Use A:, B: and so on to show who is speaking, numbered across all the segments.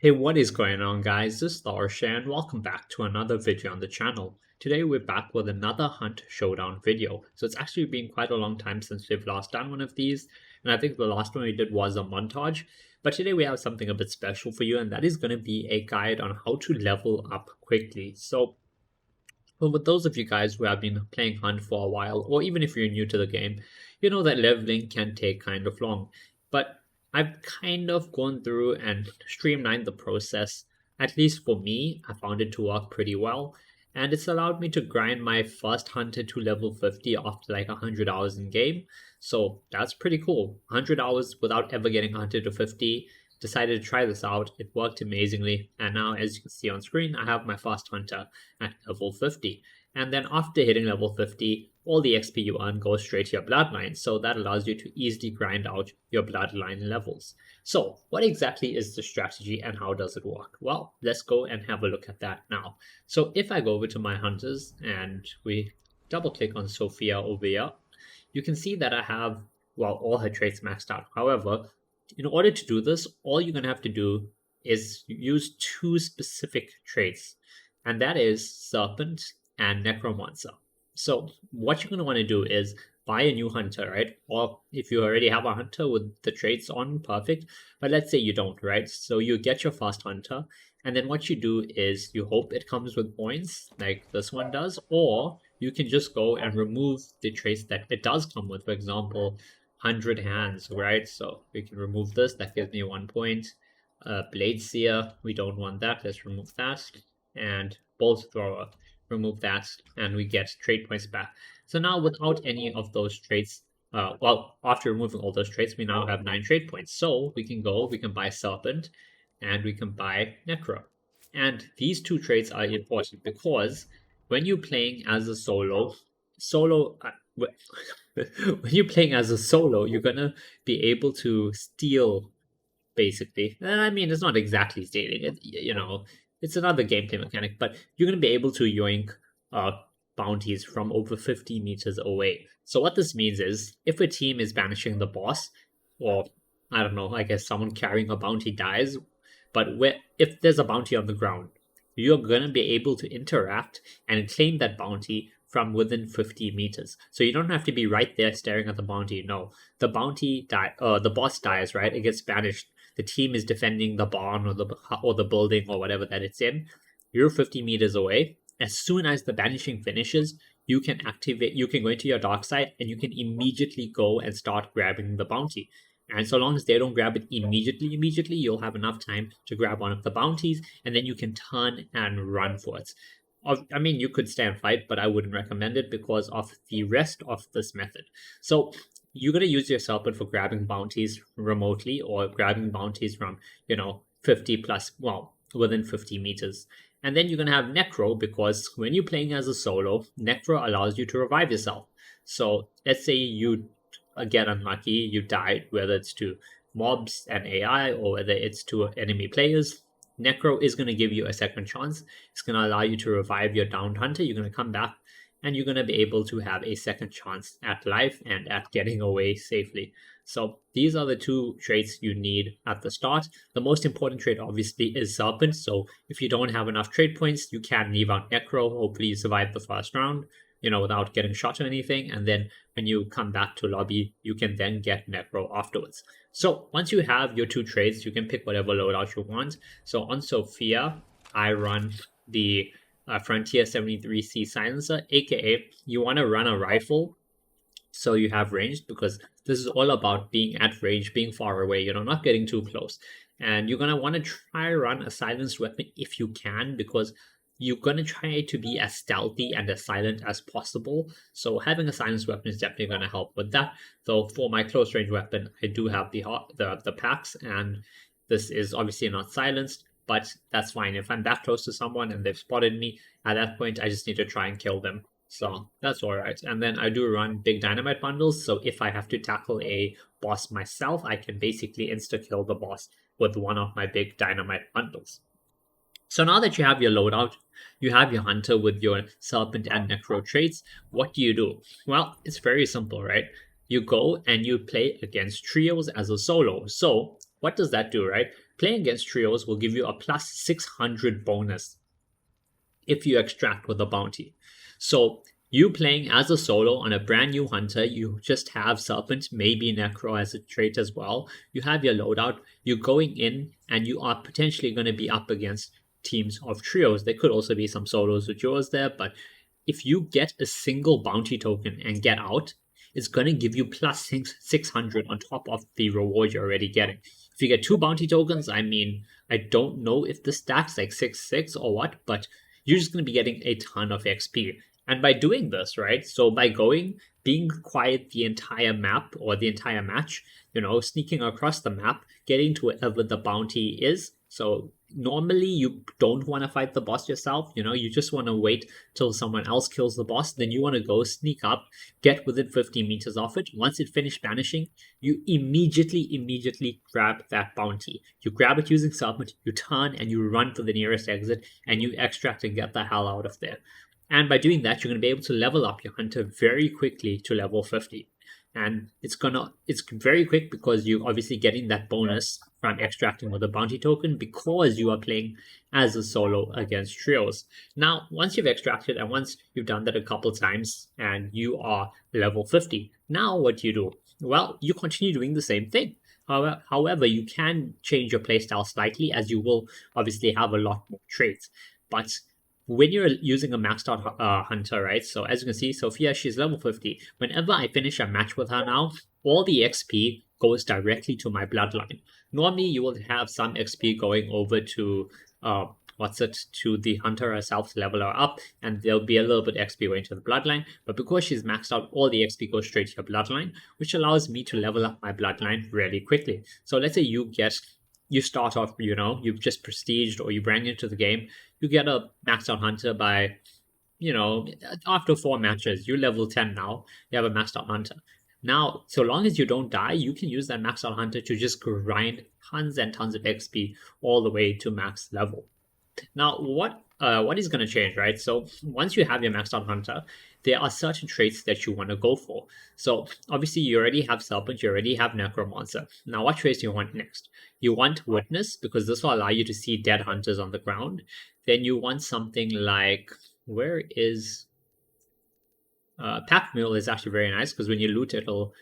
A: Hey, what is going on, guys? This is Tharshey and welcome back to another video on the channel. Today we're back with another Hunt Showdown video. So it's actually been quite a long time since we've last done one of these, and I think the last one we did was a montage. But today we have something a bit special for you, and that is going to be a guide on how to level up quickly. Well, with those of you guys who have been playing Hunt for a while, or even if you're new to the game, you know that leveling can take kind of long. But I've kind of gone through and streamlined the process. At least for me, I found it to work pretty well. And it's allowed me to grind my first hunter to level 50 after like 100 hours in game. So that's pretty cool. 100 hours without ever getting hunted to 50. Decided to try this out. It worked amazingly. And now, as you can see on screen, I have my first hunter at level 50. And then after hitting level 50, all the XP you earn goes straight to your bloodline. So that allows you to easily grind out your bloodline levels. So what exactly is the strategy and how does it work? Well, let's go and have a look at that now. So if I go over to my hunters and we double click on Sophia over here, you can see that I have, well, all her traits maxed out. However, in order to do this, all you're going to have to do is use two specific traits, and that is Serpent and Necromancer. So what you're going to want to do is buy a new hunter, right? Or if you already have a hunter with the traits on, perfect. But let's say you don't, right? So you get your first hunter, and then what you do is you hope it comes with points like this one does, or you can just go and remove the traits that it does come with. For example, 100 hands, right? So we can remove this. That gives me 1 point. Blade Seer, we don't want that. Let's remove that. And Bolt Thrower, remove that, and we get trait points back. So now without any of those traits, well, after removing all those traits, we now have 9 trait points. So we can buy Serpent, and we can buy Necro. And these two traits are important because when you're playing as a when you're playing as a solo, you're gonna be able to steal, basically. And I mean, it's not exactly stealing it, it's another gameplay mechanic, but you're gonna be able to yoink bounties from over 50 meters away. So what this means is, if a team is banishing the boss, or I don't know, I guess someone carrying a bounty dies, but if there's a bounty on the ground, you're gonna be able to interact and claim that bounty from within 50 meters. So you don't have to be right there staring at the bounty. No, the the boss dies, right? It gets banished. The team is defending the barn or the building or whatever that it's in. You're 50 meters away. As soon as the banishing finishes, you can go into your dark side and you can immediately go and start grabbing the bounty. And so long as they don't grab it immediately, you'll have enough time to grab one of the bounties, and then you can turn and run for it. I mean, you could stay and fight, but I wouldn't recommend it because of the rest of this method. So you're going to use your Serpent for grabbing bounties remotely, or grabbing bounties from, 50 plus, well, within 50 meters. And then you're going to have Necro, because when you're playing as a solo, Necro allows you to revive yourself. So let's say you get unlucky, you died, whether it's to mobs and AI or whether it's to enemy players. Necro is going to give you a second chance. It's going to allow you to revive your downed hunter. You're going to come back and you're going to be able to have a second chance at life and at getting away safely. So these are the two traits you need at the start. The most important trait obviously is Serpent. So if you don't have enough trait points, you can leave out Necro. Hopefully you survive the first round, without getting shot or anything. And then when you come back to lobby, you can then get Necro afterwards. So once you have your two traits, you can pick whatever loadout you want. So on Sophia, I run the Frontier 73C silencer, aka you want to run a rifle so you have ranged, because this is all about being at range, being far away, not getting too close. And you're going to want to try run a silenced weapon if you can, because you're going to try to be as stealthy and as silent as possible. So having a silenced weapon is definitely going to help with that. Though for my close range weapon, I do have the packs, and this is obviously not silenced, but that's fine. If I'm that close to someone and they've spotted me, at that point, I just need to try and kill them. So that's all right. And then I do run big dynamite bundles. So if I have to tackle a boss myself, I can basically insta-kill the boss with one of my big dynamite bundles. So now that you have your loadout, you have your hunter with your Serpent and Necro traits, what do? Well, it's very simple, right? You go and you play against trios as a solo. So what does that do, right? Playing against trios will give you a plus 600 bonus if you extract with a bounty. So you playing as a solo on a brand new hunter, you just have Serpent, maybe Necro as a trait as well. You have your loadout, you're going in and you are potentially going to be up against teams of trios. There could also be some solos with yours there, but if you get a single bounty token and get out, it's going to give you plus 600 on top of the reward you're already getting. If you get two bounty tokens, I mean, I don't know if the stack's like 6 or what, but you're just going to be getting a ton of XP. And by doing this, right? So by being quiet the entire map or the entire match, sneaking across the map, getting to wherever the bounty is. So normally you don't want to fight the boss yourself. You just want to wait till someone else kills the boss. Then you want to go sneak up, get within 50 meters of it. Once it finished banishing, you immediately grab that bounty. You grab it using Serpent, you turn and you run for the nearest exit and you extract and get the hell out of there. And by doing that, you're going to be able to level up your hunter very quickly to level 50. And it's very quick because you're obviously getting that bonus from extracting with a bounty token because you are playing as a solo against trios. Now, once you've extracted and once you've done that a couple times and you are level 50, now what do you do? Well, you continue doing the same thing. However, you can change your playstyle slightly as you will obviously have a lot more traits. But when you're using a maxed out hunter, right? So as you can see, Sophia, she's level 50. Whenever I finish a match with her now, all the XP goes directly to my bloodline. Normally, you will have some XP going over to to the hunter herself to level her up, and there'll be a little bit XP going to the bloodline. But because she's maxed out, all the XP goes straight to your bloodline, which allows me to level up my bloodline really quickly. So let's say you start off, you've just prestiged or you brand into the game, you get a maxed out hunter by, after 4 matches, you're level 10 now, you have a maxed out hunter. Now, so long as you don't die, you can use that maxed out hunter to just grind tons and tons of XP all the way to max level. Now, what is going to change, right? So once you have your maxed out hunter, there are certain traits that you want to go for. So obviously you already have Serpent, you already have Necromancer. Now what traits do you want next? You want Witness, because this will allow you to see dead hunters on the ground. Then you want something like, where is... Pack Mule is actually very nice, because when you loot it'll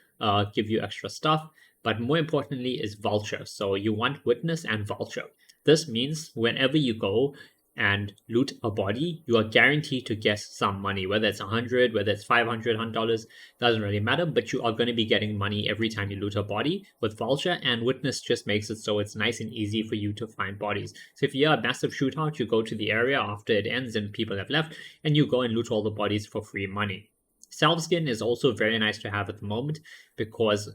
A: give you extra stuff. But more importantly is Vulture. So you want Witness and Vulture. This means whenever you go and loot a body, you are guaranteed to get some money, whether it's 100, whether it's $500, doesn't really matter, but you are going to be getting money every time you loot a body with Vulture, and Witness just makes it so it's nice and easy for you to find bodies. So if you have a massive shootout, you go to the area after it ends and people have left, and you go and loot all the bodies for free money. Self-skin is also very nice to have at the moment because,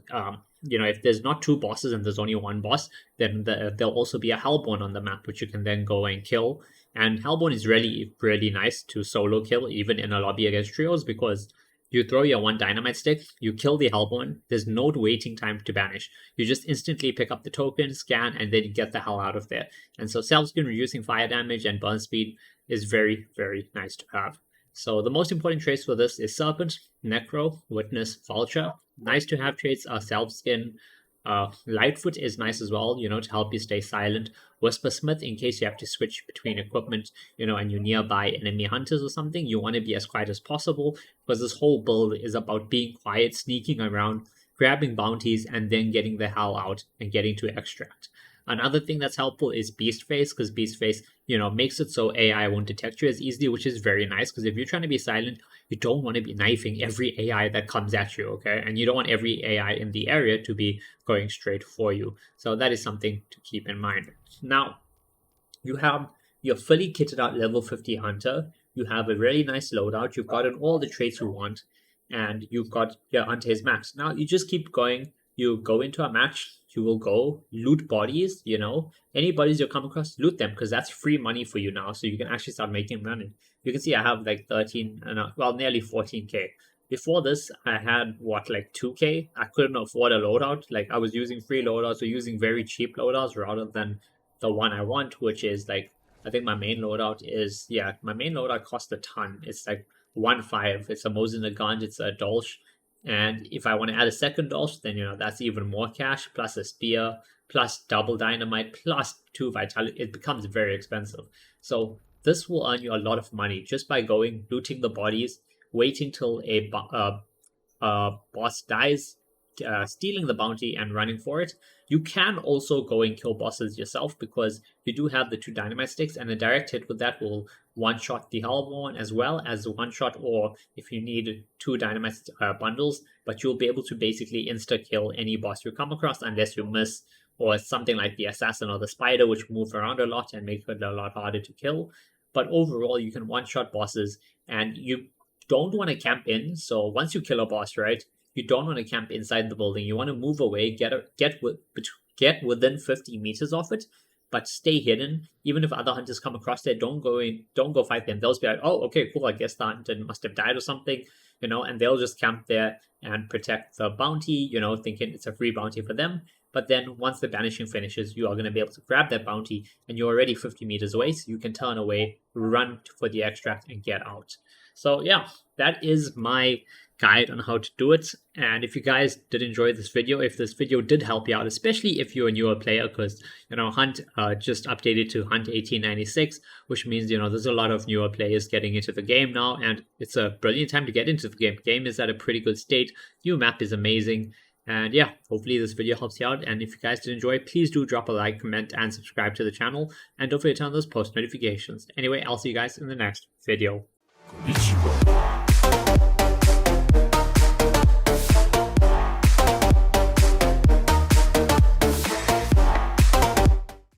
A: if there's not 2 bosses and there's only 1 boss, then there'll also be a Hellborn on the map, which you can then go and kill. And Hellborn is really, really nice to solo kill, even in a lobby against trios, because you throw your 1 dynamite stick, you kill the Hellborn, there's no waiting time to banish. You just instantly pick up the token, scan, and then get the hell out of there. And so self-skin reducing fire damage and burn speed is very, very nice to have. So the most important traits for this is Serpent, Necro, Witness, Vulture. Nice to have traits are Self-Skin. Lightfoot is nice as well, to help you stay silent. Whispersmith, in case you have to switch between equipment, and you're nearby enemy hunters or something, you want to be as quiet as possible, because this whole build is about being quiet, sneaking around, grabbing bounties, and then getting the hell out and getting to extract. Another thing that's helpful is Beast Face, because Beast Face, makes it so AI won't detect you as easily, which is very nice, because if you're trying to be silent, you don't want to be knifing every AI that comes at you, okay? And you don't want every AI in the area to be going straight for you. So that is something to keep in mind. Now, you have your fully kitted out level 50 hunter. You have a really nice loadout. You've gotten all the traits you want, and you've got your hunter is max. Now, you just keep going. You go into a match, you will go loot bodies, any bodies you come across, loot them, because that's free money for you now, so you can actually start making money. You can see I have like nearly 14k. Before this, I had 2k. I couldn't afford a loadout. Like, I was using free loadouts or using very cheap loadouts rather than the one I want, which is I think my main loadout cost a ton. It's like 1.5. It's a Mosin Nagant, it's a Dolch. And if I want to add a second Dolch, then, that's even more cash, plus a spear, plus double dynamite, plus 2 vitality. It becomes very expensive. So this will earn you a lot of money just by going, looting the bodies, waiting till boss dies, stealing the bounty and running for it. You can also go and kill bosses yourself because you do have the 2 dynamite sticks, and a direct hit with that will one-shot the Hellborn as well as one-shot, or if you need 2 dynamite bundles, but you'll be able to basically insta-kill any boss you come across unless you miss, or something like the Assassin or the Spider, which move around a lot and make it a lot harder to kill. But overall, you can one-shot bosses, and you don't want to camp in. So once you kill a boss, right, you don't want to camp inside the building. You want to move away, get within 50 meters of it, but stay hidden. Even if other hunters come across there, don't go fight them. They'll be like, oh, okay, cool. I guess the hunter must have died or something, and they'll just camp there and protect the bounty, thinking it's a free bounty for them. But then once the banishing finishes, you are going to be able to grab that bounty, and you're already 50 meters away, so you can turn away, run for the extract, and get out. So yeah, that is my guide on how to do it. And if you guys did enjoy this video, if this video did help you out, especially if you're a newer player, because Hunt just updated to Hunt 1896, which means there's a lot of newer players getting into the game now, and it's a brilliant time to get into the game. The game is at a pretty good state. New map is amazing. And yeah, hopefully this video helps you out. And if you guys did enjoy, please do drop a like, comment, and subscribe to the channel. And don't forget to turn on those post notifications. Anyway, I'll see you guys in the next video. konnichiwa